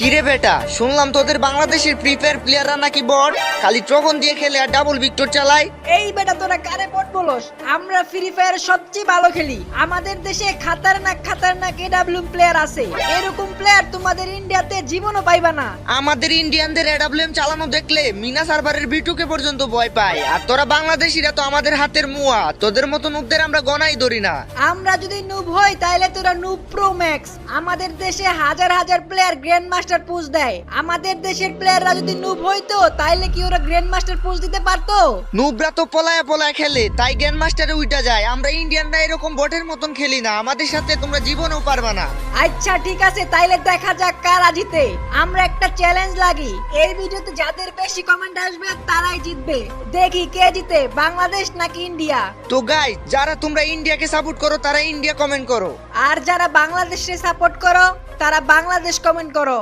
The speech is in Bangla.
কিরে বেটা, শুনলাম তোদের বাংলাদেশের ফ্রি ফায়ার প্লেয়াররা নাকি বট, খালি ট্রগন দিয়ে খেলে আর ডাবল ভিক্টর চালায়। এই বেটা তোরা কারে বট বলস? আমরা ফ্রি ফায়ার সবচেয়ে ভালো খেলি। আমাদের দেশে খাতারনাক এডাব্লিউএম প্লেয়ার আছে। এরকম প্লেয়ার তোমাদের ইন্ডিয়াতে জীবনও পাইবা না। আমাদের ইন্ডিয়ানদের এডাব্লিউএম চালানো দেখলে মিনা সার্ভারের বিটুকে পর্যন্ত ভয় পায়। আর তোরা বাংলাদেশিরা তো আমাদের হাতের মুয়া, তোদের মতো নুবদের আমরা গনাই ধরি না। আমরা যদি নুব হই তাহলে তোরা নুব প্রো ম্যাক্স। আমাদের দেশে হাজার হাজার প্লেয়ার গ্র্যান্ড মাস্টার পুশ দেয়। আমাদের দেশের প্লেয়াররা যদি নুব হইতো তাহলে কি ওরা গ্র্যান্ড মাস্টার পুশ দিতে পারতো? নুবরা তো পলায়া পলায়া খেলে, তাই গ্র্যান্ড মাস্টারে উইটা যায়। আমরা ইন্ডিয়ানরা এরকম বটের মতন খেলি না, আমাদের সাথে তোমরা জীবনেও পারবা না। আচ্ছা ঠিক আছে, তাইলে দেখা যাক কারা জিতে। আমরা একটা চ্যালেঞ্জ লাগি, এই ভিডিওতে যাদের বেশি কমেন্ট আসবে তারাই জিতবে। দেখি কে জিতে, বাংলাদেশ নাকি ইন্ডিয়া। তো গাইস, যারা তোমরা ইন্ডিয়াকে সাপোর্ট করো তারা ইন্ডিয়া কমেন্ট করো। আর যারা বাংলাদেশে সাপোর্ট করো তারা বাংলাদেশ কমেন্ট করো।